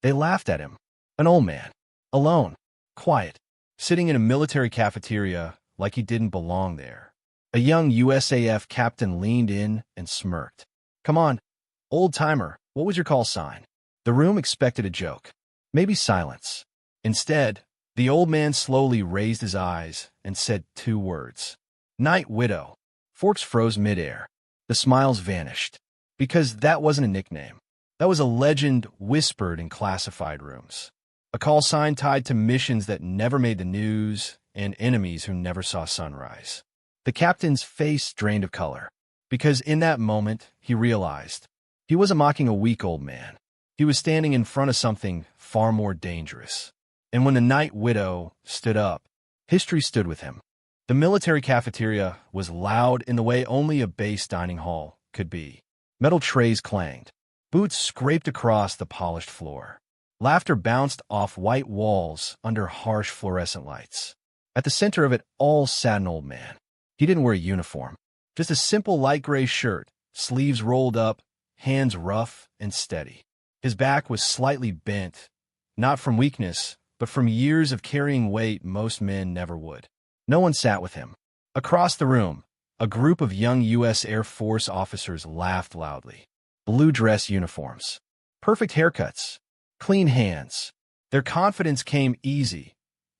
They laughed at him. An old man. Alone. Quiet. Sitting in a military cafeteria like he didn't belong there. A young USAF captain leaned in and smirked. Come on, old-timer, what was your call sign? The room expected a joke. Maybe silence. Instead, the old man slowly raised his eyes and said 2 words. Night Widow. Forks froze midair. The smiles vanished. Because that wasn't a nickname. That was a legend whispered in classified rooms. A call sign tied to missions that never made the news and enemies who never saw sunrise. The captain's face drained of color. Because in that moment, he realized he wasn't mocking a weak old man. He was standing in front of something far more dangerous. And when the Night Widow stood up, history stood with him. The military cafeteria was loud in the way only a base dining hall could be. Metal trays clanged. Boots scraped across the polished floor. Laughter bounced off white walls under harsh fluorescent lights. At the center of it all sat an old man. He didn't wear a uniform. Just a simple light gray shirt, sleeves rolled up, hands rough and steady. His back was slightly bent, not from weakness, but from years of carrying weight most men never would. No one sat with him. Across the room, a group of young U.S. Air Force officers laughed loudly. Blue dress uniforms. Perfect haircuts. Clean hands. Their confidence came easy,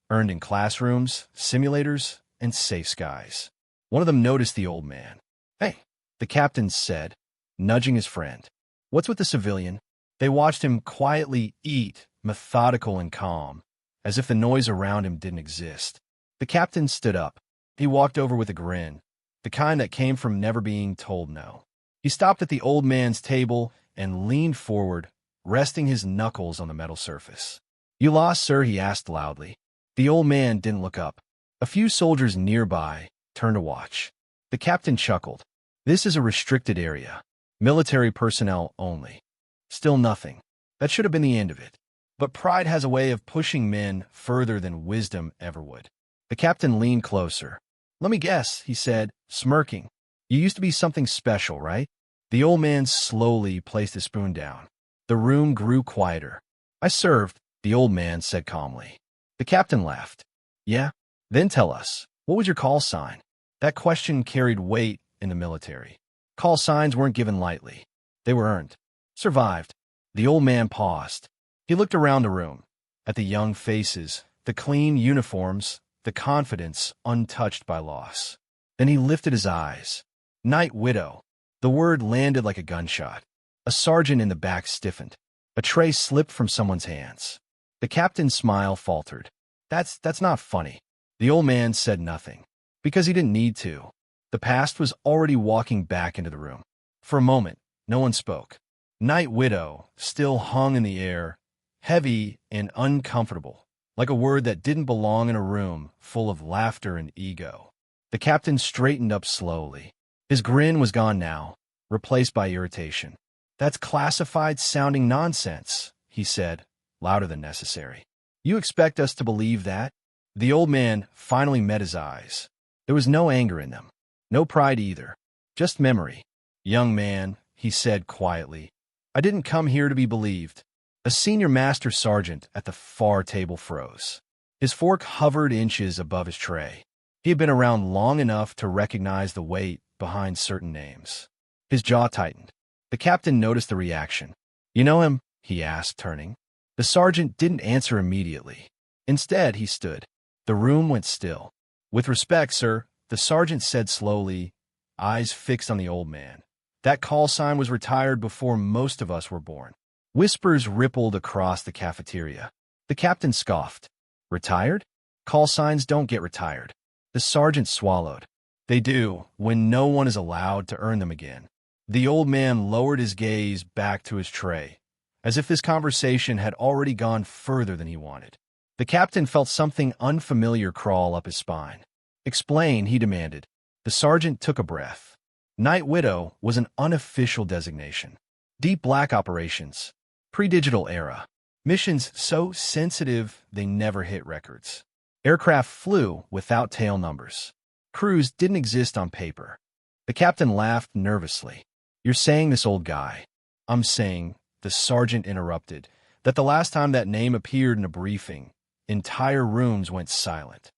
earned in classrooms, simulators, and safe skies. One of them noticed the old man. Hey, the captain said, nudging his friend. What's with the civilian? They watched him quietly eat, methodical and calm, as if the noise around him didn't exist. The captain stood up. He walked over with a grin, the kind that came from never being told no. He stopped at the old man's table and leaned forward, resting his knuckles on the metal surface. You lost, sir? He asked loudly. The old man didn't look up. A few soldiers nearby turned to watch. The captain chuckled. This is a restricted area. Military personnel only. Still nothing. That should have been the end of it. But pride has a way of pushing men further than wisdom ever would. The captain leaned closer. Let me guess, he said, smirking. You used to be something special, right? The old man slowly placed his spoon down. The room grew quieter. I served, the old man said calmly. The captain laughed. Yeah? Then tell us, what was your call sign? That question carried weight in the military. Call signs weren't given lightly. They were earned. Survived. The old man paused. He looked around the room, at the young faces, the clean uniforms, the confidence untouched by loss. Then he lifted his eyes. Night Widow. The word landed like a gunshot. A sergeant in the back stiffened. A tray slipped from someone's hands. The captain's smile faltered. That's not funny. The old man said nothing. Because he didn't need to. The past was already walking back into the room. For a moment, no one spoke. Night Widow still hung in the air, heavy and uncomfortable, like a word that didn't belong in a room full of laughter and ego. The captain straightened up slowly. His grin was gone now, replaced by irritation. That's classified-sounding nonsense, he said, louder than necessary. You expect us to believe that? The old man finally met his eyes. There was no anger in them. No pride either. Just memory. Young man, he said quietly, I didn't come here to be believed. A senior master sergeant at the far table froze. His fork hovered inches above his tray. He had been around long enough to recognize the weight behind certain names. His jaw tightened. The captain noticed the reaction. You know him? He asked, turning. The sergeant didn't answer immediately. Instead, he stood. The room went still. With respect, sir, the sergeant said slowly, eyes fixed on the old man. That call sign was retired before most of us were born. Whispers rippled across the cafeteria. The captain scoffed. Retired? Call signs don't get retired. The sergeant swallowed. They do, when no one is allowed to earn them again. The old man lowered his gaze back to his tray, as if this conversation had already gone further than he wanted. The captain felt something unfamiliar crawl up his spine. Explain, he demanded. The sergeant took a breath. Night Widow was an unofficial designation. Deep black operations. Pre-digital era. Missions so sensitive they never hit records. Aircraft flew without tail numbers. Crews didn't exist on paper. The captain laughed nervously. You're saying this old guy. I'm saying, the sergeant interrupted, that the last time that name appeared in a briefing, entire rooms went silent.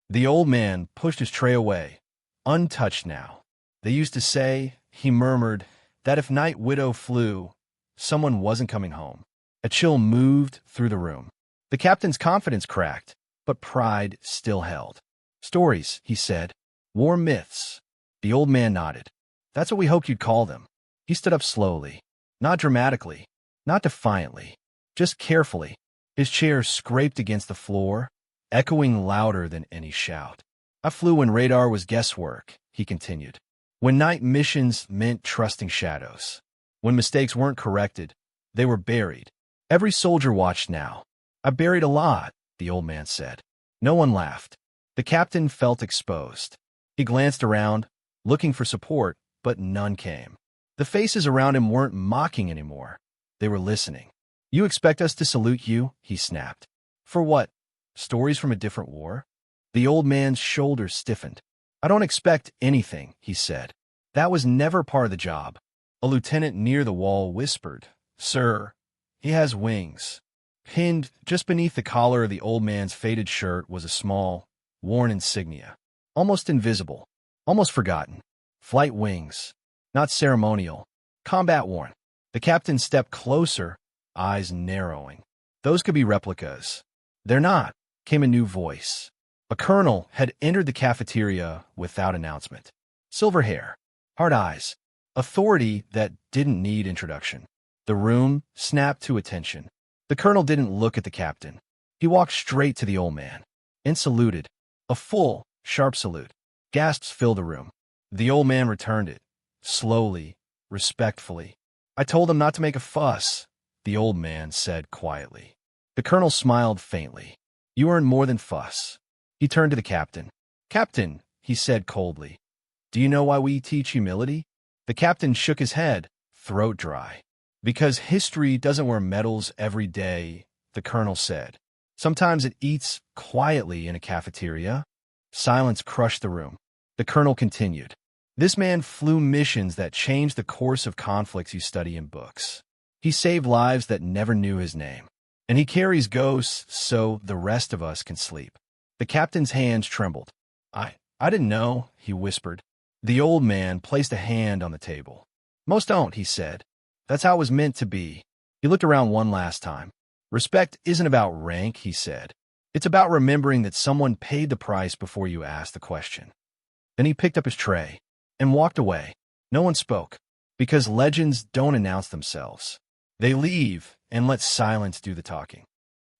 The old man pushed his tray away, untouched now. They used to say, he murmured, that if Night Widow flew, someone wasn't coming home. A chill moved through the room. The captain's confidence cracked, but pride still held. Stories, he said. War myths. The old man nodded. That's what we hoped you'd call them. He stood up slowly. Not dramatically, not defiantly, just carefully. His chair scraped against the floor, echoing louder than any shout. I flew when radar was guesswork, he continued. When night missions meant trusting shadows. When mistakes weren't corrected, they were buried. Every soldier watched now. I buried a lot, the old man said. No one laughed. The captain felt exposed. He glanced around, looking for support, but none came. The faces around him weren't mocking anymore. They were listening. You expect us to salute you? He snapped. For what? Stories from a different war? The old man's shoulders stiffened. I don't expect anything, he said. That was never part of the job. A lieutenant near the wall whispered, Sir, he has wings. Pinned just beneath the collar of the old man's faded shirt was a small, worn insignia. Almost invisible, almost forgotten. Flight wings. Not ceremonial. Combat-worn. The captain stepped closer, eyes narrowing. Those could be replicas. They're not, came a new voice. A colonel had entered the cafeteria without announcement. Silver hair, hard eyes, authority that didn't need introduction. The room snapped to attention. The colonel didn't look at the captain. He walked straight to the old man and saluted. A full, sharp salute. Gasps filled the room. The old man returned it, slowly, respectfully. I told him not to make a fuss, the old man said quietly. The colonel smiled faintly. You earned more than fuss. He turned to the captain. Captain, he said coldly, do you know why we teach humility? The captain shook his head, throat dry. Because history doesn't wear medals every day, the colonel said. Sometimes it eats quietly in a cafeteria. Silence crushed the room. The colonel continued. This man flew missions that changed the course of conflicts you study in books. He saved lives that never knew his name. And he carries ghosts so the rest of us can sleep. The captain's hands trembled. I didn't know, he whispered. The old man placed a hand on the table. Most don't, he said. That's how it was meant to be. He looked around one last time. Respect isn't about rank, he said. It's about remembering that someone paid the price before you asked the question. Then he picked up his tray and walked away. No one spoke, because legends don't announce themselves. They leave and let silence do the talking.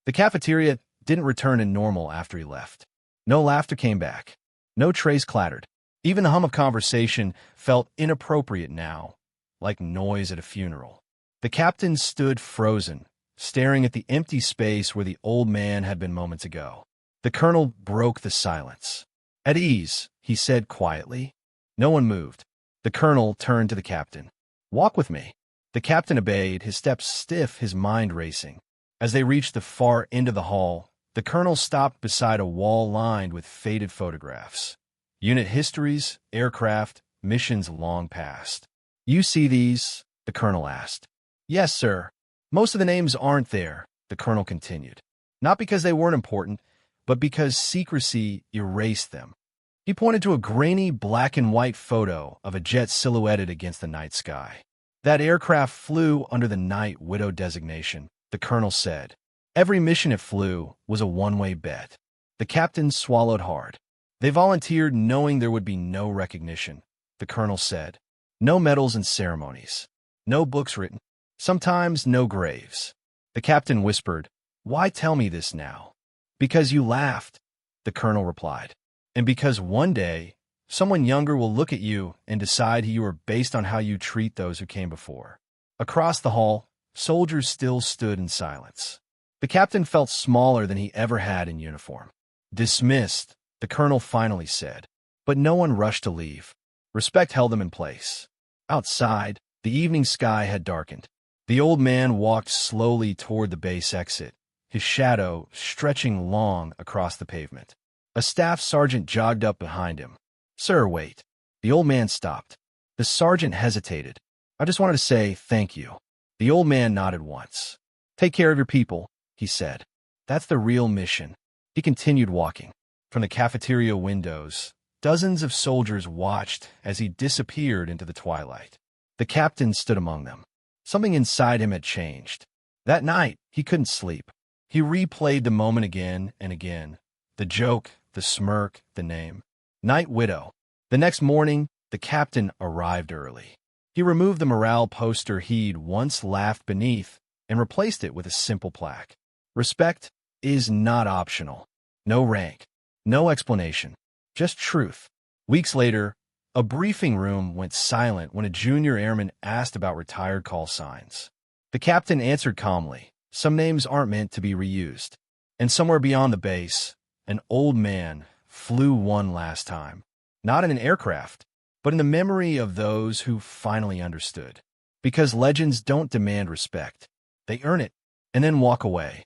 The cafeteria didn't return to normal after he left. No laughter came back. No trays clattered. Even the hum of conversation felt inappropriate now, like noise at a funeral. The captain stood frozen, staring at the empty space where the old man had been moments ago. The colonel broke the silence. At ease, he said quietly. No one moved. The colonel turned to the captain. Walk with me. The captain obeyed, his steps stiff, his mind racing. As they reached the far end of the hall, the colonel stopped beside a wall lined with faded photographs. Unit histories, aircraft, missions long past. You see these? The colonel asked. Yes, sir. Most of the names aren't there, the colonel continued. Not because they weren't important, but because secrecy erased them. He pointed to a grainy black and white photo of a jet silhouetted against the night sky. That aircraft flew under the Night Widow designation, the colonel said. Every mission it flew was a one-way bet. The captain swallowed hard. They volunteered knowing there would be no recognition, the colonel said. No medals and ceremonies. No books written. Sometimes no graves. The captain whispered, Why tell me this now? Because you laughed, the colonel replied. And because one day, someone younger will look at you and decide you are based on how you treat those who came before. Across the hall, soldiers still stood in silence. The captain felt smaller than he ever had in uniform. Dismissed, the colonel finally said. But no one rushed to leave. Respect held them in place. Outside, the evening sky had darkened. The old man walked slowly toward the base exit, his shadow stretching long across the pavement. A staff sergeant jogged up behind him. Sir, wait. The old man stopped. The sergeant hesitated. I just wanted to say thank you. The old man nodded once. Take care of your people, he said. That's the real mission. He continued walking. From the cafeteria windows, dozens of soldiers watched as he disappeared into the twilight. The captain stood among them. Something inside him had changed. That night, he couldn't sleep. He replayed the moment again and again. The joke, the smirk, the name. Night Widow. The next morning, the captain arrived early. He removed the morale poster he'd once laughed beneath and replaced it with a simple plaque. Respect is not optional. No rank, no explanation, just truth. Weeks later, a briefing room went silent when a junior airman asked about retired call signs. The captain answered calmly, "Some names aren't meant to be reused." And somewhere beyond the base, an old man flew one last time. Not in an aircraft, but in the memory of those who finally understood. Because legends don't demand respect. They earn it and then walk away.